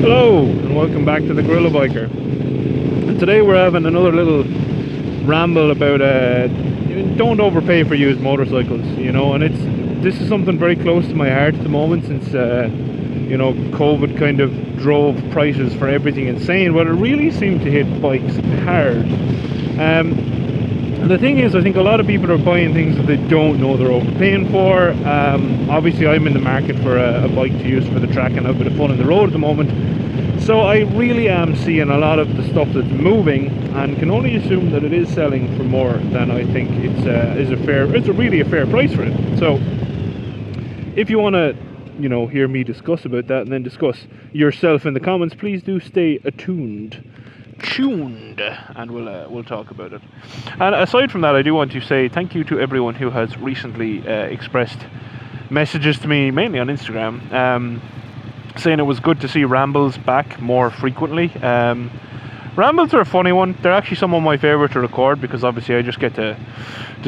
Hello and welcome back to the GorillaBiker. And today we're having another little ramble about don't overpay for used motorcycles, you know. And this is something very close to my heart at the moment, since you know, COVID kind of drove prices for everything insane, but it really seemed to hit bikes hard. And the thing is, I think a lot of people are buying things that they don't know they're overpaying for. Obviously I'm in the market for a bike to use for the track and a bit of fun on the road at the moment, so I really am seeing a lot of the stuff that's moving, and can only assume that it is selling for more than I think it's really a fair price for it. So if you want to, you know, hear me discuss about that and then discuss yourself in the comments, please do stay tuned, and we'll talk about it. And aside from that, I do want to say thank you to everyone who has recently expressed messages to me, mainly on Instagram, saying it was good to see rambles back more frequently. Rambles are a funny one. They're actually some of my favorite to record, because obviously I just get to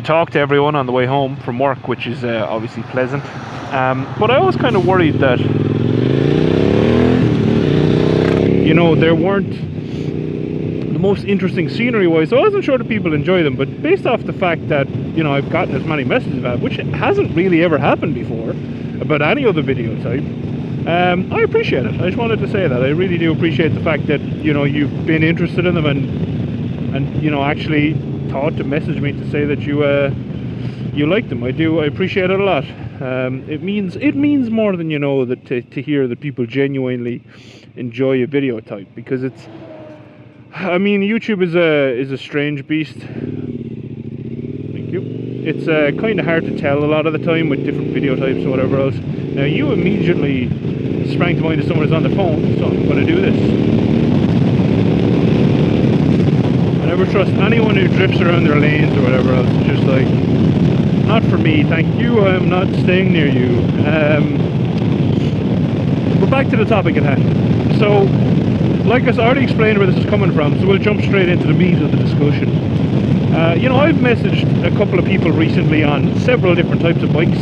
talk to everyone on the way home from work, which is obviously pleasant. But I was kind of worried that, you know, there weren't the most interesting scenery wise, so I wasn't sure that people enjoy them. But based off the fact that, you know, I've gotten as many messages about it, which hasn't really ever happened before about any other video type, I appreciate it. I just wanted to say that I really do appreciate the fact that, you know, you've been interested in them and you know, actually thought to message me to say that you like them. I appreciate it a lot. It means more than, you know, that to hear that people genuinely enjoy a video type, because it's, I mean, YouTube is a strange beast. Thank you. It's kind of hard to tell a lot of the time with different video types or whatever else. Now, you immediately sprang to mind as someone who's on the phone, so I'm going to do this. I never trust anyone who drifts around their lanes or whatever else. It's just like, not for me, thank you, I'm not staying near you. But back to the topic at hand. So, like I already explained where this is coming from, so we'll jump straight into the meat of the discussion. You know, I've messaged a couple of people recently on several different types of bikes,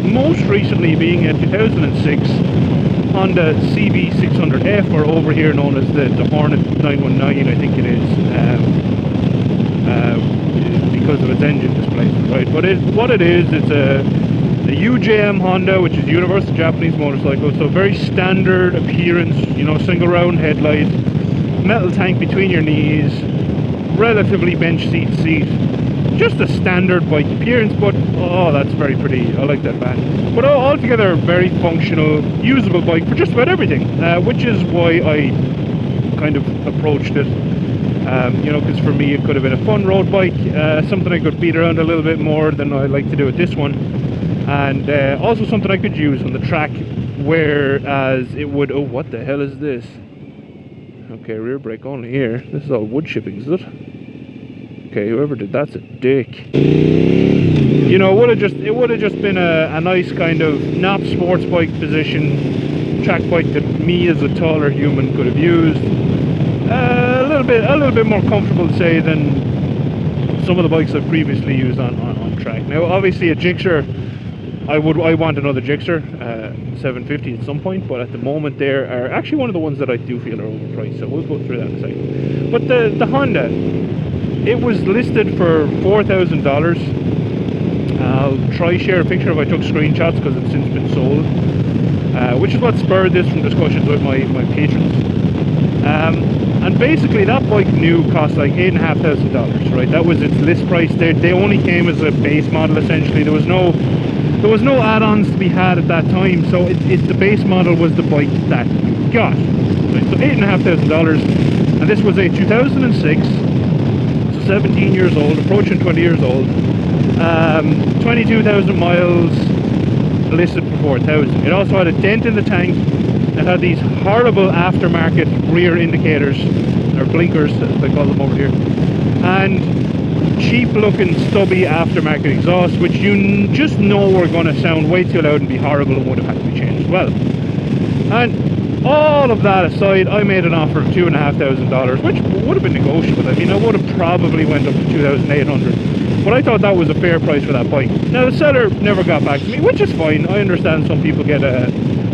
most recently being a 2006 Honda CB600F, or over here known as the Hornet 919, I think it is, because of its engine displacement, right? But what it is, it's a UJM Honda, which is Universal Japanese Motorcycle, so very standard appearance, you know, single round headlight, metal tank between your knees, relatively bench seat, just a standard bike appearance, but oh, that's very pretty. I like that band. But altogether, a very functional, usable bike for just about everything, which is why I kind of approached it. You know, because for me it could have been a fun road bike, something I could beat around a little bit more than I like to do with this one, and also something I could use on the track, whereas it would, oh, what the hell is this? Okay, rear brake only here. This is all wood chipping, is it? Okay, whoever did that's a dick. You know, it would have just been a nice kind of not sports bike position track bike that me as a taller human could have used. A little bit more comfortable to say than some of the bikes I've previously used on track. Now, obviously a Gixxer, I want another Gixxer 750 at some point, but at the moment they are actually one of the ones that I do feel are overpriced, so we'll go through that in a second. But the Honda, it was listed for $4,000. I'll try share a picture if I took screenshots, because it's since been sold, which is what spurred this from discussions with my patrons. And basically that bike new cost like $8,500, right? That was its list price. They only came as a base model essentially. There was no add-ons to be had at that time, so the base model was the bike that you got. Right? So $8,500, and this was a 2006, so 17 years old, approaching 20 years old, 22,000 miles, listed for $4,000. It also had a dent in the tank. It had these horrible aftermarket rear indicators, or blinkers as they call them over here, and cheap looking stubby aftermarket exhaust, which you just know were going to sound way too loud and be horrible and would have had to be changed as well. And all of that aside, I made an offer of $2,500, which would have been negotiable. I mean, I would have probably went up to $2,800, but I thought that was a fair price for that bike. Now the seller never got back to me, which is fine. I understand some people get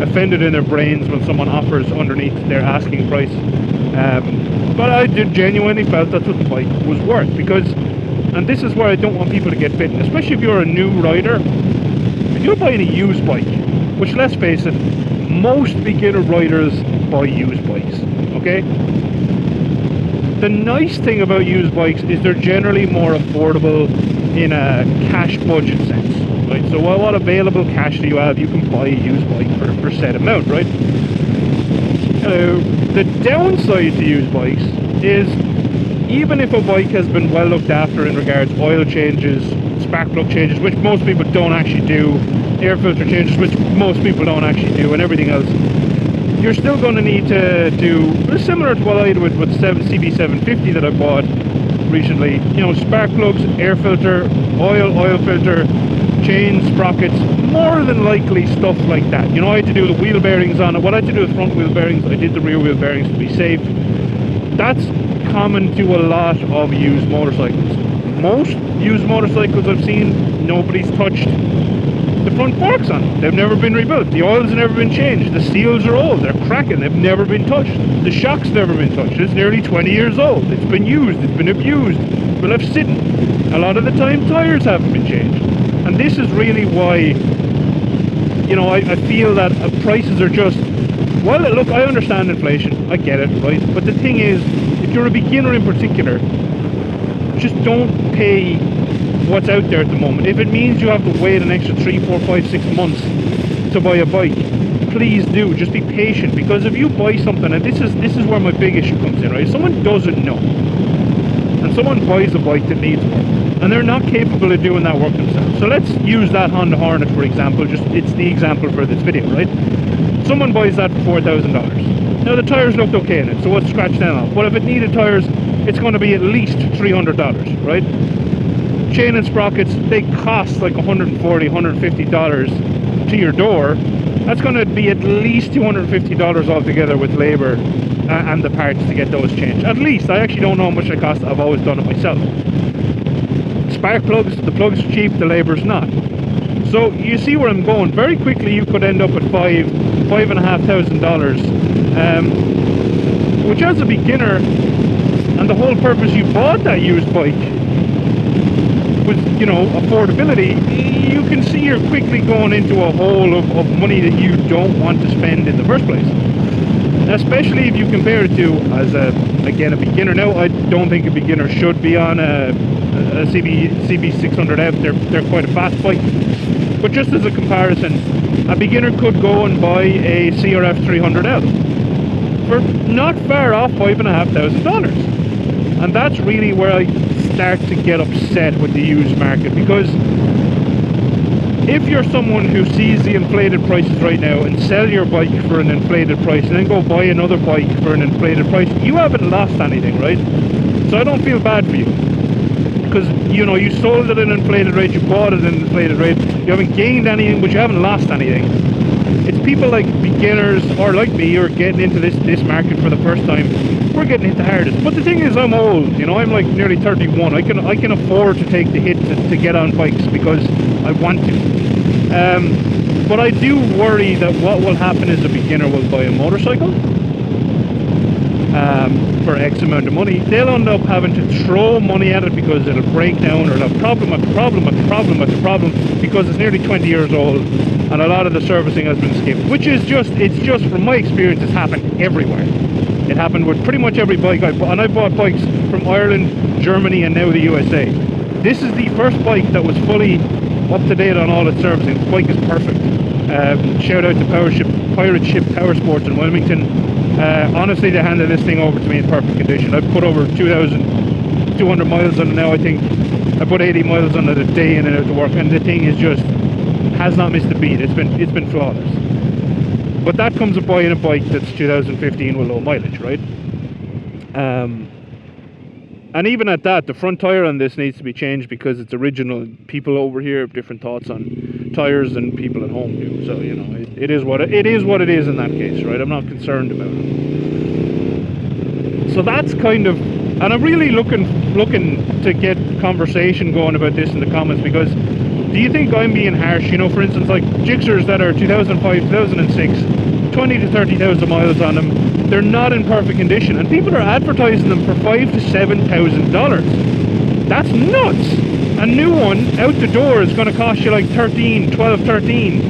offended in their brains when someone offers underneath their asking price. But I did genuinely felt that's what the bike was worth, because, and this is where I don't want people to get bitten, especially if you're a new rider. If you're buying a used bike, which, let's face it, most beginner riders buy used bikes, okay? The nice thing about used bikes is they're generally more affordable in a cash budget sense, right? So what available cash do you have, you can buy a used bike for set amount, right? The downside to used bikes is, even if a bike has been well looked after in regards oil changes, spark plug changes, which most people don't actually do, air filter changes, which most people don't actually do, and everything else, you're still going to need to do, similar to what I did with CB750 that I bought recently, you know, spark plugs, air filter, oil filter, chains, sprockets, more than likely stuff like that. You know, I had to do the wheel bearings on it. What I had to do with front wheel bearings, I did the rear wheel bearings to be safe. That's common to a lot of used motorcycles. Most used motorcycles I've seen, nobody's touched the front forks on them. They've never been rebuilt. The oils have never been changed. The seals are old. They're cracking. They've never been touched. The shock's never been touched. It's nearly 20 years old. It's been used. It's been abused. It's been left sitting. A lot of the time, tires haven't been changed. And this is really why, you know, I feel that prices are just, well, look, I understand inflation. I get it, right? But the thing is, if you're a beginner in particular, just don't pay what's out there at the moment. If it means you have to wait an extra 3, 4, 5, 6 months to buy a bike, please do. Just be patient, because if you buy something, and this is where my big issue comes in, right? If someone doesn't know, and someone buys a bike that needs work, and they're not capable of doing that work themselves. So let's use that Honda Hornet, for example. Just, it's the example for this video, right? Someone buys that for $4,000. Now the tires looked okay in it, so let's scratch that off. But if it needed tires, it's going to be at least $300, right? Chain and sprockets, they cost like $140, $150 to your door. That's going to be at least $250 altogether with labor and the parts to get those changed. At least. I actually don't know how much they cost. I've always done it myself. Spark plugs, the plugs are cheap, the labor's not. So you see where I'm going. Very quickly you could end up at $5,500, which as a beginner, and the whole purpose you bought that used bike was, you know, affordability, you can see you're quickly going into a hole of money that you don't want to spend in the first place. Especially if you compare it to, as a beginner. Now, I don't think a beginner should be on a CB600F. They're quite a fast bike. But just as a comparison, a beginner could go and buy a CRF 300L for not far off $5,500. And that's really where I start to get upset with the used market, because if you're someone who sees the inflated prices right now and sell your bike for an inflated price and then go buy another bike for an inflated price, you haven't lost anything, right? So I don't feel bad for you, because, you know, you sold it at an inflated rate, you bought it at an inflated rate, you haven't gained anything, but you haven't lost anything. It's people like beginners, or like me, who are getting into this market for the first time. We're getting hit the hardest. But the thing is, I'm old, you know, I'm like nearly 31. I can afford to take the hit to get on bikes because I want to. But I do worry that what will happen is a beginner will buy a motorcycle for X amount of money. They'll end up having to throw money at it because it'll break down, or it'll have problem after problem after problem after problem, because it's nearly 20 years old and a lot of the servicing has been skipped, which is just, it's just, from my experience, it's happened everywhere. It happened with pretty much every bike I bought, and I bought bikes from Ireland, Germany, and now the USA. This is the first bike that was fully up to date on all its servicing. The bike is perfect. Shout out to Pirate Ship Power Sports in Wilmington. Honestly, they handed this thing over to me in perfect condition. I've put over 2,200 miles on it now. I think I put 80 miles on it a day in and out to work, and the thing is just has not missed a beat. It's been flawless. But that comes with buying a bike that's 2015 with low mileage, right? And even at that, the front tire on this needs to be changed because it's original. People over here have different thoughts on tires than people at home do. So, you know, it is what it is in that case, right? I'm not concerned about it. So that's kind of, and I'm really looking to get conversation going about this in the comments, because do you think I'm being harsh? You know, for instance, like Gixxers that are 2005, 2006, 20 to 30,000 miles on them, they're not in perfect condition, and people are advertising them for $5,000 to $7,000. That's nuts. A new one out the door is going to cost you like 13, 12, 13.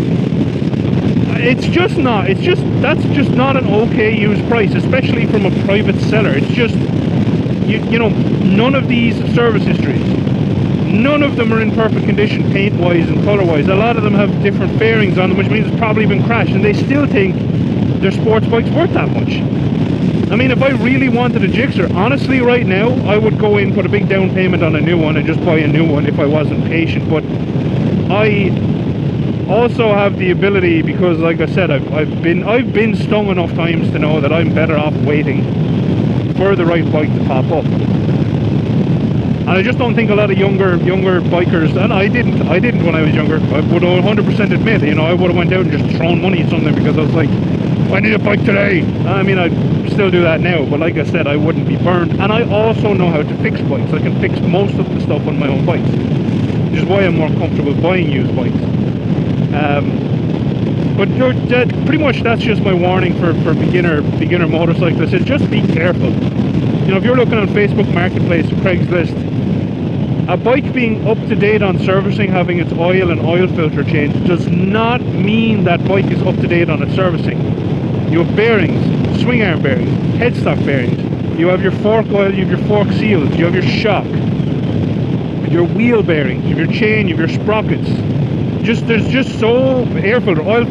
It's just not, that's just not an okay used price, especially from a private seller. It's just, you know, none of these have service histories. None of them are in perfect condition, paint-wise and colour-wise. A lot of them have different fairings on them, which means it's probably been crashed, and they still think their sports bike's worth that much. I mean, if I really wanted a Gixxer, honestly, right now, I would go in, put a big down payment on a new one and just buy a new one if I wasn't patient. But I also have the ability, because like I said, I've been stung enough times to know that I'm better off waiting for the right bike to pop up. And I just don't think a lot of younger bikers, and I didn't when I was younger, I would 100% admit, you know, I would have went out and just thrown money at something because I was like, I need a bike today. I mean, I still do that now, but like I said, I wouldn't be burned. And I also know how to fix bikes. I can fix most of the stuff on my own bikes, which is why I'm more comfortable buying used bikes. But pretty much that's just my warning for beginner motorcyclists, is just be careful. You know, if you're looking on Facebook Marketplace or Craigslist, a bike being up to date on servicing, having its oil and oil filter changed, does not mean that bike is up to date on its servicing. You have bearings, swing arm bearings, headstock bearings, you have your fork oil, you have your fork seals, you have your shock, your wheel bearings, you have your chain, you have your sprockets. There's just so, air filter, oil,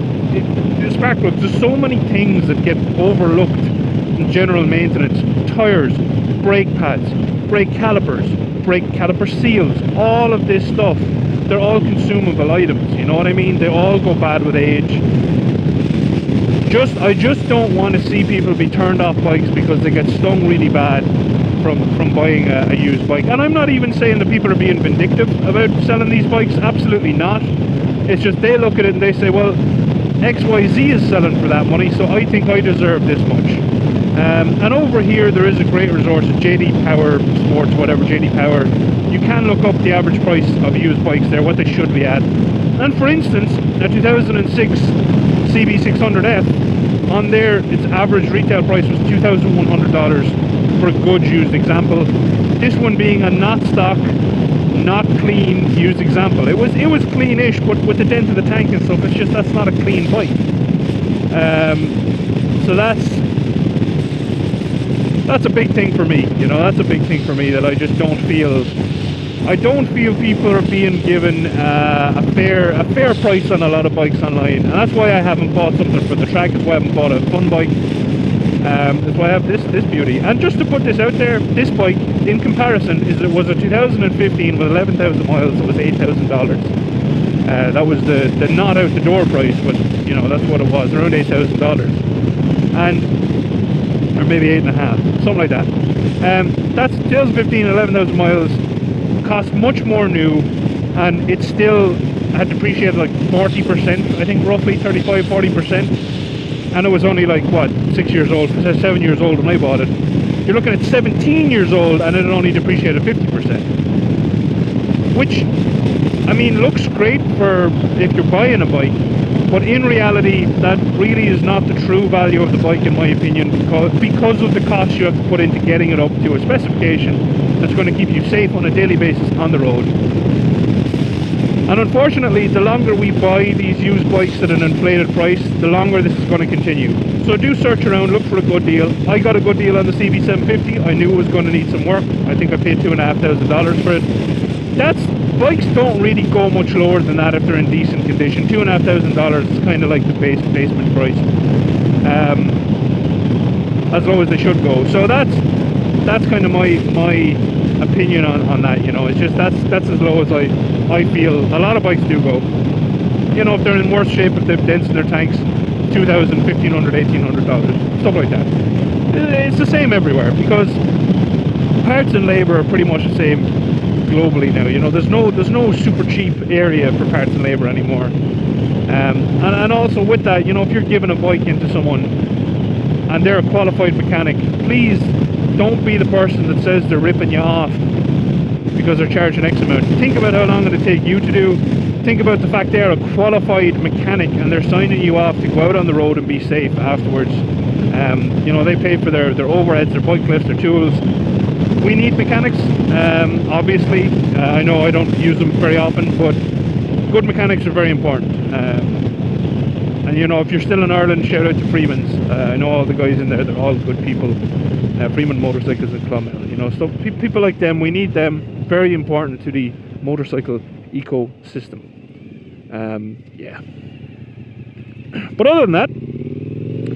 spark plugs, there's so many things that get overlooked in general maintenance. Tires, brake pads, brake calipers, brake caliper seals, all of this stuff, they're all consumable items, you know what I mean? They all go bad with age. I just don't want to see people be turned off bikes because they get stung really bad from buying a used bike. And I'm not even saying that people are being vindictive about selling these bikes, absolutely not. It's just they look at it and they say, well, XYZ is selling for that money, so I think I deserve this much. And over here there is a great resource, JD Power Sports, whatever, JD Power. You can look up the average price of used bikes there, what they should be at. And for instance, a 2006 CB600F, on there its average retail price was $2,100 for a good used example. This one being a not stock, not clean used example. It was cleanish, but with the dent of the tank and stuff, it's just, that's not a clean bike. So that's a big thing for me, you know, that's a big thing for me, that I just don't feel people are being given a fair price on a lot of bikes online. And that's why I haven't bought something for the track, that's why I haven't bought a fun bike. That's why I have this beauty. And just to put this out there, this bike, in comparison, it was a 2015 with 11,000 miles, it was $8,000. That was the not out the door price, but you know, that's what it was, around $8,000. Or maybe 8.5, something like that. That's 2015, 11,000 miles, cost much more new, and it still had depreciated like 40%, I think, roughly 35-40%. And it was only like, what, 6 years old, 7 years old when I bought it. You're looking at 17 years old and it only depreciated 50%. Which, I mean, looks great for if you're buying a bike, but in reality, that really is not the true value of the bike, in my opinion, because of the cost you have to put into getting it up to a specification that's going to keep you safe on a daily basis on the road. And unfortunately, the longer we buy these used bikes at an inflated price, the longer this is going to continue. So do search around, look for a good deal. I got a good deal on the CB750. I knew it was going to need some work. I think I paid $2,500 for it. Bikes don't really go much lower than that if they're in decent condition. $2,500 is kind of like the basement price, as low as they should go. So that's kind of my opinion on that. You know, it's just that's as low as I feel a lot of bikes do go. You know, if they're in worse shape, if they've dents in their tanks, $2,000, $1,500, $1,800, stuff like that. It's the same everywhere, because parts and labor are pretty much the same globally now. You know, there's no super cheap area for parts and labor anymore. And also with that, you know, if you're giving a bike into someone and they're a qualified mechanic, please don't be the person that says they're ripping you off because they're charging X amount. Think about how long it'll take you to do. think about the fact they're a qualified mechanic and they're signing you off to go out on the road and be safe afterwards. You know, they pay for their overheads, their bike lifts, their tools. We need mechanics, obviously. I know I don't use them very often, but good mechanics are very important. And you know, if you're still in Ireland, shout out to Freeman's. I know all the guys in there, they're all good people. Freeman Motorcycles in Clonmel, you know, so people like them, we need them. Very important to the motorcycle ecosystem. Yeah. But other than that,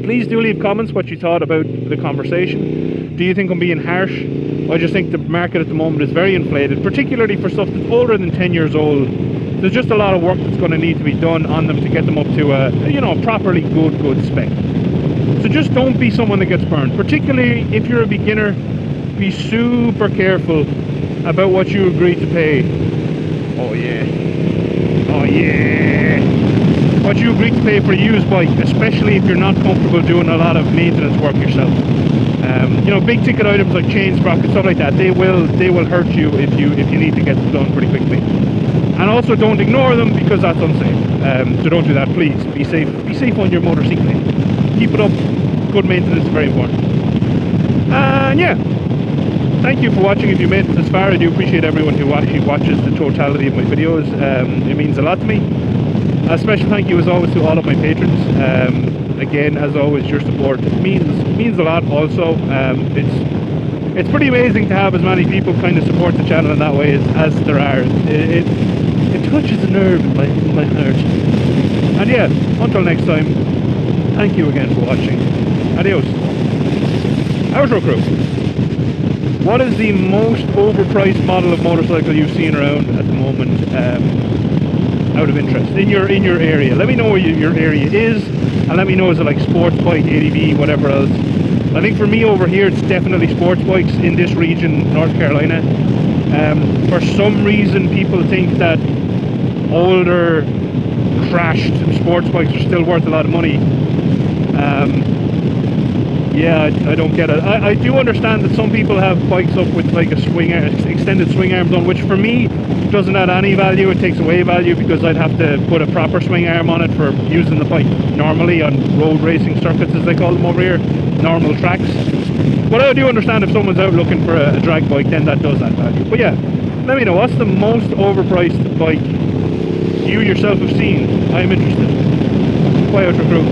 please do leave comments what you thought about the conversation. Do you think I'm being harsh? I just think the market at the moment is very inflated, particularly for stuff that's older than 10 years old. There's just a lot of work that's going to need to be done on them to get them up to a, you know, properly good spec. So just don't be someone that gets burned. Particularly if you're a beginner, be super careful about what you agree to pay. Oh yeah. Oh yeah. What you agree to pay for a used bike, especially if you're not comfortable doing a lot of maintenance work yourself. You know, big ticket items like chain sprockets, stuff like that, they will hurt you if you need to get them done pretty quickly. And also don't ignore them because that's unsafe. So don't do that, please. Be safe on your motorcycle. Keep it up. Good maintenance is very important. And yeah, thank you for watching. If you made it this far, I do appreciate everyone who actually watches the totality of my videos. It means a lot to me. A special thank you as always to all of my patrons. Again, as always, your support means a lot also. It's pretty amazing to have as many people kind of support the channel in that way as there are. It touches a nerve in my heart. And yeah, until next time, thank you again for watching. Adios. Outro crew. What is the most overpriced model of motorcycle you've seen around at the moment, out of interest, in your area? Let me know where your area is, and let me know, is it like sports bike, ADV, whatever else. I think for me over here, it's definitely sports bikes in this region, North Carolina. For some reason, people think that older, crashed sports bikes are still worth a lot of money. Yeah, I don't get it. I do understand that some people have bikes up with like a extended swing arms on, which for me doesn't add any value. It takes away value because I'd have to put a proper swing arm on it for using the bike normally on road racing circuits, as they call them over here, normal tracks. But I do understand if someone's out looking for a drag bike, then that does add value. But yeah, let me know, what's the most overpriced bike you yourself have seen? I'm interested. Bye, Outro crew.